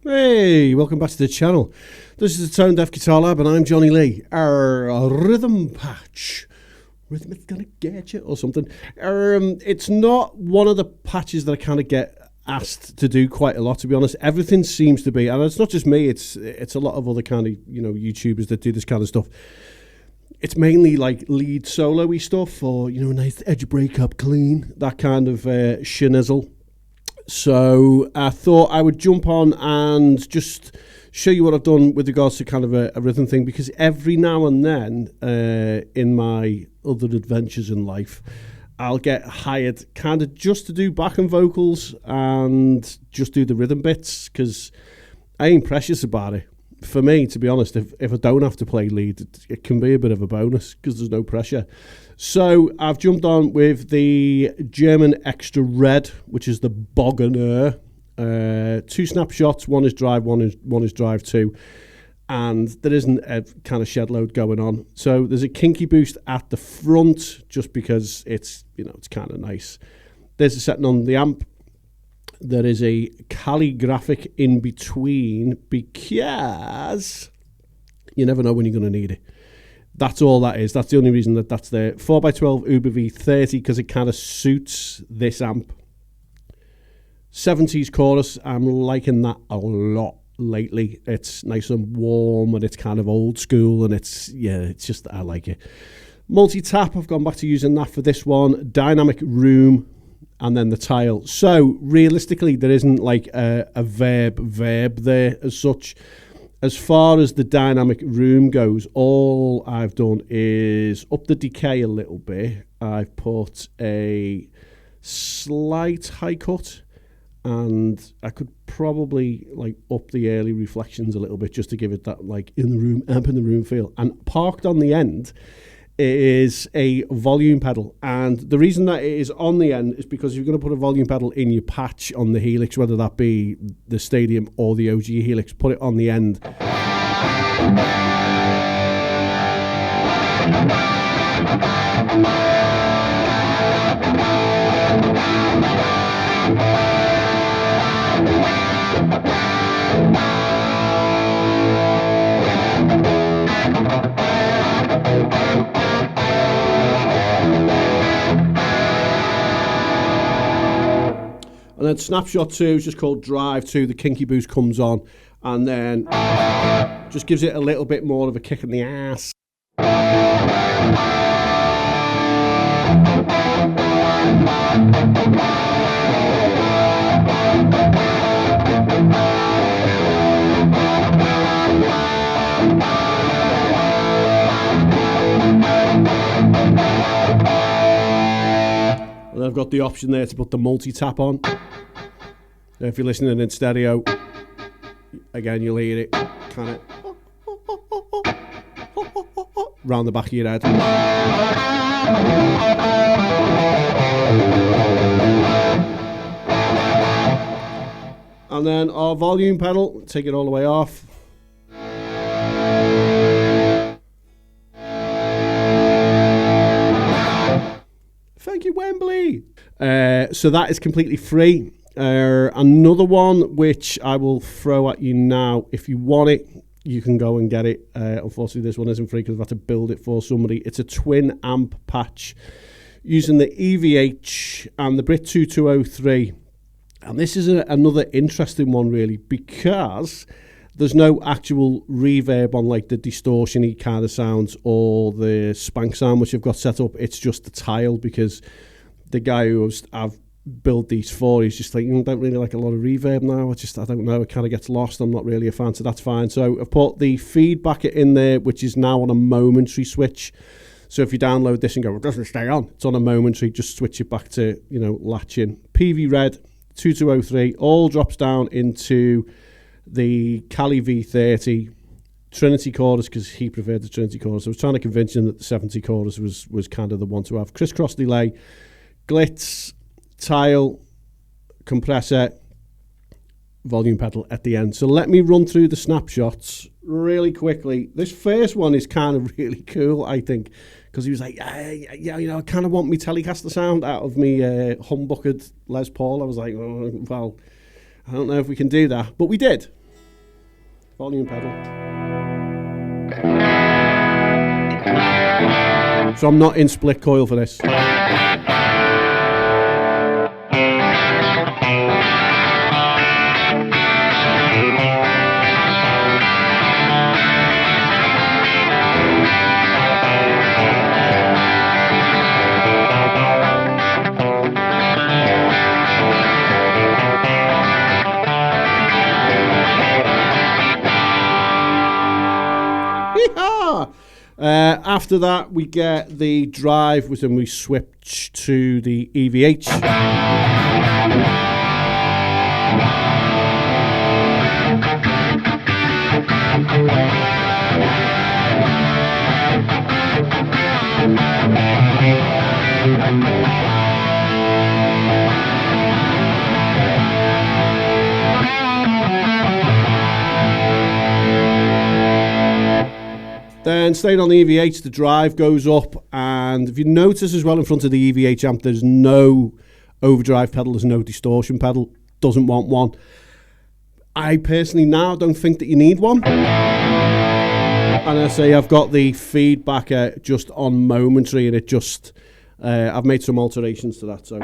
Hey, welcome back to the channel. This is the Tone Deaf Guitar Lab and I'm Johnny Lee. Our rhythm patch. Rhythmic's gonna get you or something. It's not one of the patches that I kind of get asked to do quite a lot, to be honest. Everything seems to be, and it's not just me, it's a lot of other kind of, YouTubers that do this kind of stuff. It's mainly like lead solo-y stuff or, nice edge breakup clean, that kind of schnizzle. So I thought I would jump on and just show you what I've done with regards to kind of a rhythm thing, because every now and then in my other adventures in life, I'll get hired kind of just to do backing vocals and just do the rhythm bits, because I ain't precious about it. For me, to be honest, if I don't have to play lead, it can be a bit of a bonus because there's no pressure. So I've jumped on with the German Extra Red, which is the Bogner. 2 snapshots, one is drive, one is drive 2. And there isn't a kind of shed load going on. So there's a kinky boost at the front just because it's kind of nice. There's a setting on the amp. There is a calligraphic in between because you never know when you're going to need it. That's all that is. That's the only reason that's there. 4x12 Uber V30 because it kind of suits this amp. 70s chorus. I'm liking that a lot lately. It's nice and warm and it's kind of old school and it's just, I like it. Multi-tap, I've gone back to using that for this one. Dynamic room. And then the tile. So realistically, there isn't like a verb there as such. As far as the dynamic room goes, all I've done is up the decay a little bit. I've put a slight high cut, and I could probably like up the early reflections a little bit just to give it that like in the room, amp in the room feel. And parked on the end is a volume pedal, and the reason that it is on the end is because you're going to put a volume pedal in your patch on the Helix, whether that be the Stadium or the OG Helix, put it on the end. And then snapshot 2 is just called drive 2. The kinky boost comes on and then just gives it a little bit more of a kick in the ass. And I've got the option there to put the multi-tap on. If you're listening in stereo, again, you'll hear it kind of round the back of your head. And then our volume pedal, take it all the way off. Thank you, Wembley. So that is completely free. Another one which I will throw at you now. If you want it, you can go and get it. Unfortunately, this one isn't free because I've had to build it for somebody. It's a twin amp patch using the EVH and the Brit 2203. And this is another interesting one, really, because there's no actual reverb on like the distortion-y kind of sounds or the spank sound which I've got set up. It's just the tile, because the guy who I've built these for, he's just like, I don't really like a lot of reverb now. I don't know, it kind of gets lost. I'm not really a fan, so that's fine. So I've put the feedback in there, which is now on a momentary switch. So if you download this and go, it doesn't stay on, it's on a momentary, just switch it back to, latch in. PV Red 2203 all drops down into the Cali V30 Trinity chorus, because he preferred the Trinity chorus. I was trying to convince him that the 70 chorus was kind of the one to have. Crisscross delay, glitz, tile, compressor, volume pedal at the end. So let me run through the snapshots really quickly. This first one is kind of really cool, I think, because he was like, I kind of want me Telecaster sound out of me humbuckered Les Paul. I was like, well, I don't know if we can do that, but we did. volume pedal. So I'm not in split coil for this. After that, we get the drive, which then we switch to the EVH. Then staying on the EVH, the drive goes up, and if you notice as well in front of the EVH amp, there's no overdrive pedal, there's no distortion pedal, doesn't want one. I personally now don't think that you need one. And I say I've got the feedback just on momentary, and it just, I've made some alterations to that. So.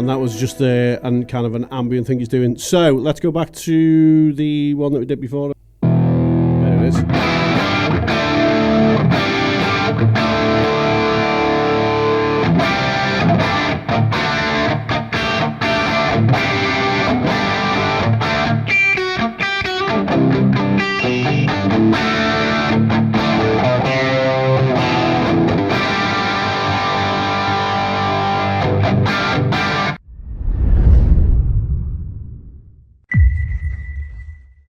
And that was just and kind of an ambient thing he's doing. So let's go back to the one that we did before.